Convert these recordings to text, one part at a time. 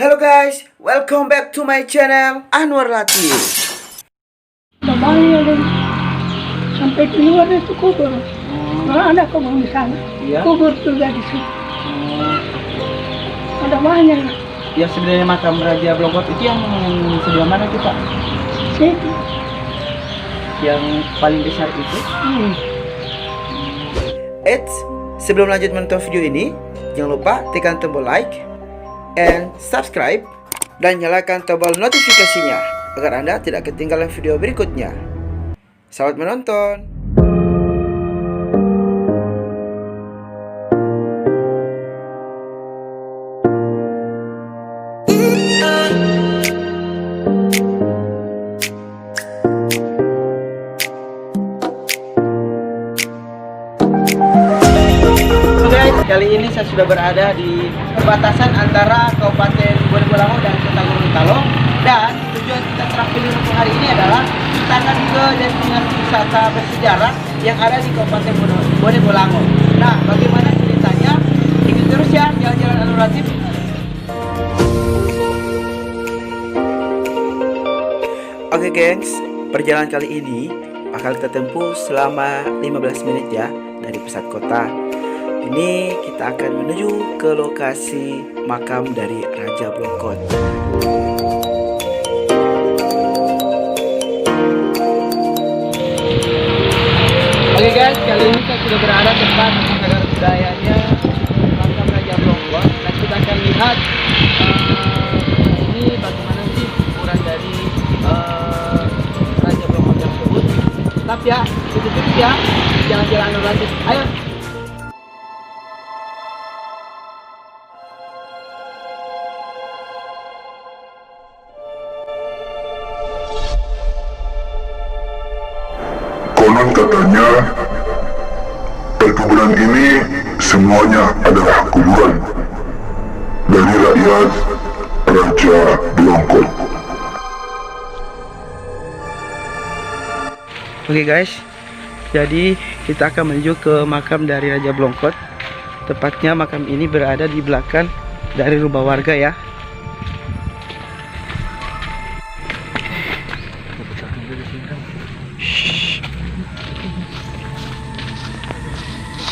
Hello guys, welcome back to my channel Anwar Latif. Babae rin. Sampai keluar itu kubur. Nah, ada kubur di sana. Iya. Kubur juga di situ. Ada banyak. Ya sebenarnya makam Raja Blongkot itu yang sebelah mana tuh Pak? Situ. Yang paling besar itu? Eits, sebelum lanjut menonton video ini, jangan lupa tekan tombol like and subscribe dan nyalakan tombol notifikasinya agar Anda tidak ketinggalan video berikutnya. Selamat menonton. Kali ini saya sudah berada di perbatasan antara Kabupaten Bonegolango dan Kota Gorontalo, dan tujuan kita terakhir untuk hari ini adalah kita akan ke destinasi wisata bersejarah yang ada di Kabupaten Bonegolango. Nah, bagaimana ceritanya? Ikuti terus ya jalan-jalan Anwar Latif. Oke gengs, perjalanan kali ini akan kita tempuh selama 15 menit ya dari pusat kota. Ini kita akan menuju ke lokasi makam dari Raja Blongkot. Oke guys, kali ini saya sudah berada tepat di cagar budayanya makam Raja Blongkot, dan kita akan lihat ini bagaimana sih ukuran dari Raja Blongkot tersebut. Tetap ya, ikuti ya jalan-jalan Anwar Latif. Ayo. Konon katanya perkebunan ini semuanya adalah kuburan dari rakyat Raja Blongkot. Oke guys, jadi kita akan menuju ke makam dari Raja Blongkot. Tepatnya makam ini berada di belakang dari rumah warga ya.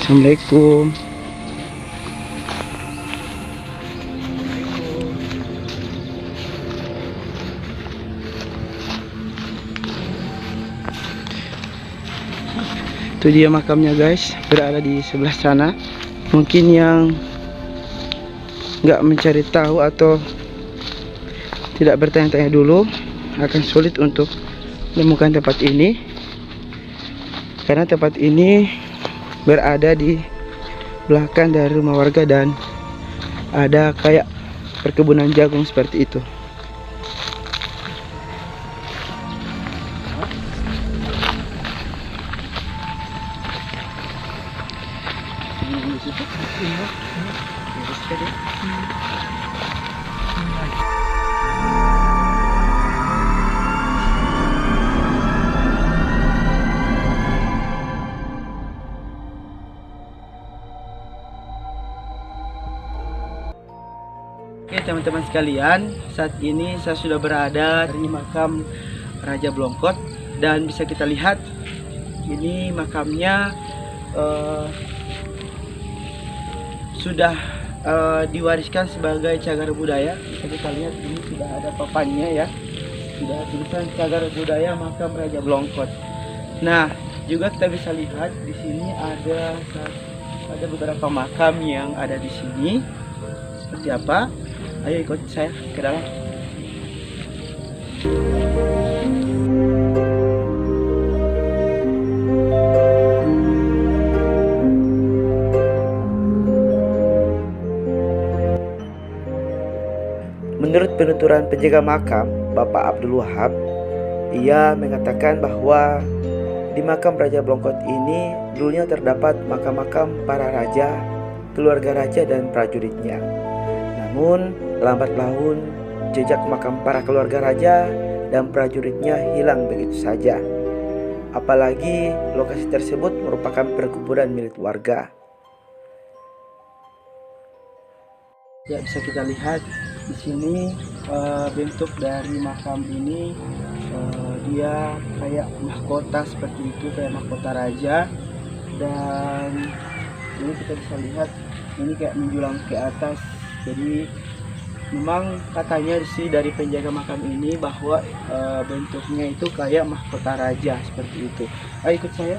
Assalamualaikum. Itu dia makamnya guys, berada di sebelah sana. Mungkin yang nggak mencari tahu atau tidak bertanya-tanya dulu akan sulit untuk menemukan tempat ini, karena tempat ini berada di belakang dari rumah warga dan ada kayak perkebunan jagung seperti itu. Oke teman-teman sekalian, saat ini saya sudah berada di makam Raja Blongkot, dan bisa kita lihat ini makamnya sudah diwariskan sebagai cagar budaya. Bisa kita lihat ini sudah ada papannya ya, sudah tulisan cagar budaya makam Raja Blongkot. Nah, juga kita bisa lihat di sini ada beberapa makam yang ada di sini. Seperti apa? Ayo ikut saya ke dalam. Menurut penuturan penjaga makam, Bapak Abdul Wahab, ia mengatakan bahwa di makam Raja Blongkot ini dulunya terdapat makam-makam para raja, keluarga raja dan prajuritnya. Namun lambat laun jejak makam para keluarga raja dan prajuritnya hilang begitu saja. Apalagi lokasi tersebut merupakan perkuburan milik warga. Ya, bisa kita lihat Di sini bentuk dari makam ini dia kayak mahkota seperti itu, kayak mahkota raja. Dan ini kita bisa lihat ini kayak menjulang ke atas. Jadi memang katanya sih dari penjaga makam ini bahwa bentuknya itu kayak mahkota raja seperti itu. Ayo ikut saya.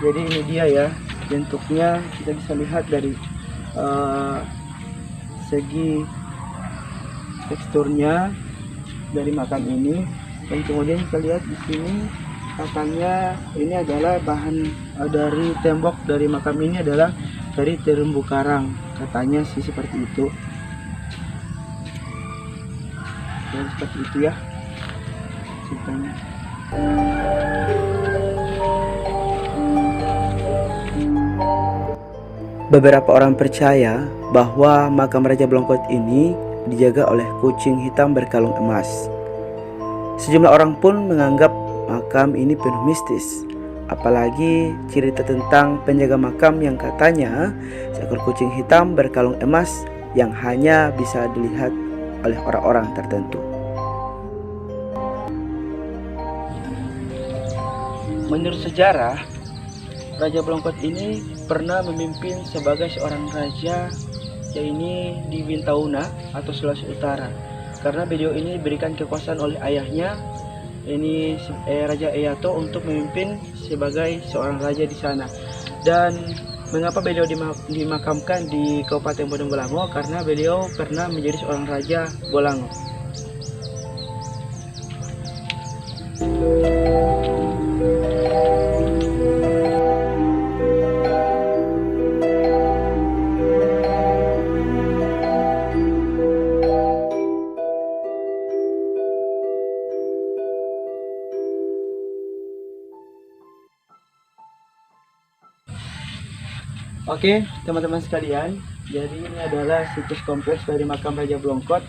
Jadi ini dia ya bentuknya, kita bisa lihat dari segi teksturnya dari makam ini. Dan kemudian kita lihat di sini katanya ini adalah bahan dari tembok dari makam ini adalah dari terumbu karang, katanya sih seperti itu. Dan seperti itu ya ceritanya. Beberapa orang percaya bahwa makam Raja Blongkot ini dijaga oleh kucing hitam berkalung emas. Sejumlah orang pun menganggap makam ini penuh mistis. Apalagi cerita tentang penjaga makam yang katanya seekor kucing hitam berkalung emas yang hanya bisa dilihat oleh orang-orang tertentu. Menurut sejarah, Raja Blongkot ini pernah memimpin sebagai seorang raja, yaitu di Wintauna atau Sulawesi Utara. Karena beliau ini diberikan kekuasaan oleh ayahnya, ini Raja Eyato, untuk memimpin sebagai seorang raja di sana. Dan mengapa beliau dimakamkan di Kabupaten Bodong Bolango? Karena beliau pernah menjadi seorang raja Bolango. Oke, teman-teman sekalian, jadi ini adalah situs kompleks dari makam Raja Blongkot,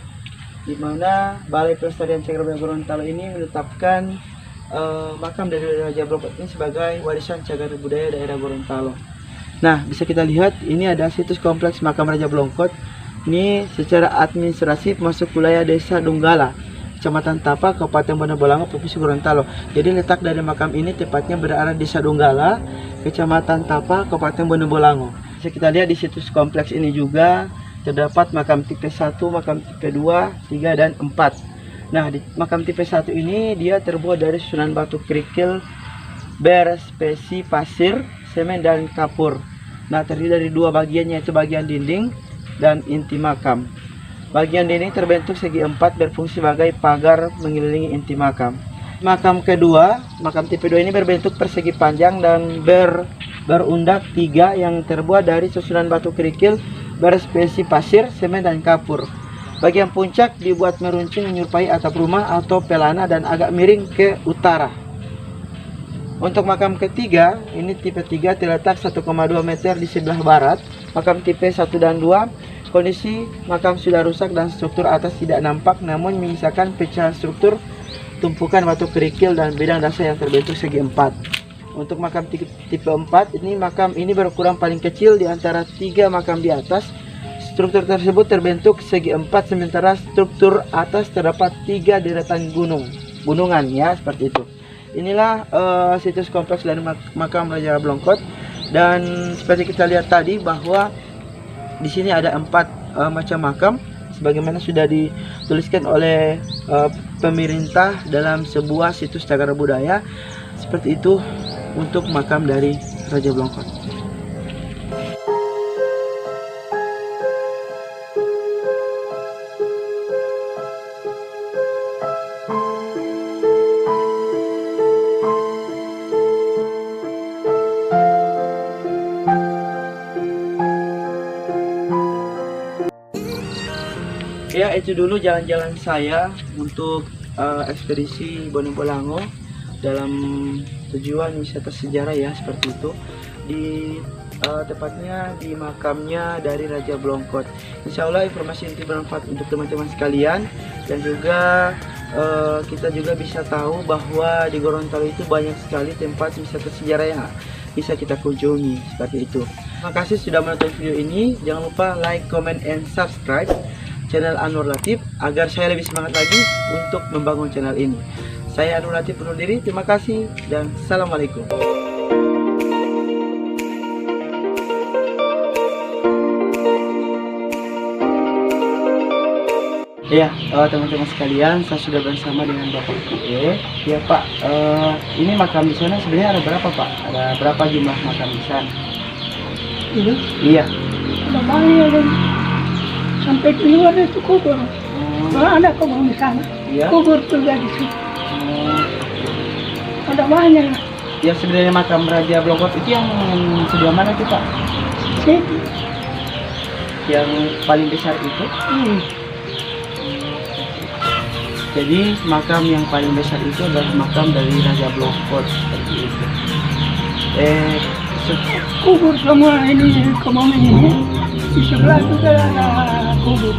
di mana Balai Pelestarian Cagar Budaya Gorontalo ini menetapkan makam dari Raja Blongkot ini sebagai warisan cagar budaya daerah Gorontalo. Nah, bisa kita lihat ini ada situs kompleks makam Raja Blongkot. Ini secara administrasi masuk wilayah Desa Dunggala, Kecamatan Tapa, Kabupaten Bodong Bolango, Provinsi Gorontalo. Jadi letak dari makam ini tepatnya berada di Desa Dunggala, Kecamatan Tapa, Kabupaten Bodong Bolango. Bisa kita lihat di situs kompleks ini juga terdapat makam tipe 1, makam tipe 2, 3, dan 4. Nah, di makam tipe 1 ini dia terbuat dari susunan batu kerikil berspesi pasir, semen, dan kapur. Nah, terdiri dari dua bagian, yaitu bagian dinding dan inti makam. Bagian dinding terbentuk segi 4 berfungsi sebagai pagar mengelilingi inti makam. Makam kedua, makam tipe 2 ini berbentuk persegi panjang dan berundak 3 yang terbuat dari susunan batu kerikil berspesi pasir, semen, dan kapur. Bagian puncak dibuat meruncing menyerupai atap rumah atau pelana dan agak miring ke utara. Untuk makam ketiga, ini tipe 3 terletak 1,2 meter di sebelah barat. Makam tipe 1 dan 2, kondisi makam sudah rusak dan struktur atas tidak nampak, namun menyisakan pecahan struktur tumpukan batu kerikil dan bidang dasar yang terbentuk segi 4. Untuk makam tipe 4, ini makam ini berukuran paling kecil di antara 3 makam di atas. Struktur tersebut terbentuk segi 4, sementara struktur atas terdapat 3 deretan gunungan ya, seperti itu. Inilah situs kompleks dari makam Raja Blongkot. Dan seperti kita lihat tadi bahwa di sini ada 4 macam makam, sebagaimana sudah dituliskan oleh pemerintah dalam sebuah situs cagar budaya. Seperti itu untuk makam dari Raja Blongkot. Ya, itu dulu jalan-jalan saya untuk ekspedisi Bodong Bolango dalam tujuan wisata sejarah ya, seperti itu. Tepatnya di makamnya dari Raja Blongkot. Insya Allah informasi ini bermanfaat untuk teman-teman sekalian, dan juga kita juga bisa tahu bahwa di Gorontalo itu banyak sekali tempat wisata sejarah yang bisa kita kunjungi seperti itu. Terima kasih sudah menonton video ini. Jangan lupa like, comment, and subscribe channel Anwar Latif agar saya lebih semangat lagi untuk membangun channel ini. Saya Anwar Latif undur diri. Terima kasih dan assalamualaikum. Ya, teman-teman sekalian, saya sudah bersama dengan Bapak PE. Ya Pak, ini makam di sana sebenarnya ada berapa Pak? Ada berapa jumlah makam di sana? Ini Iya. ada banyak ada sampai keluar itu kubur. Ada kubur di sana. Iya. Kubur juga di situ. Oh, Ada banyak. ya sebenarnya makam Raja Blongkot itu yang sebelah mana itu Pak? Situ. Yang paling besar itu? Jadi makam yang paling besar itu adalah makam dari Raja Blongkot seperti itu. Kubur semua ini kemana ini. Di sebelah juga ada kubur.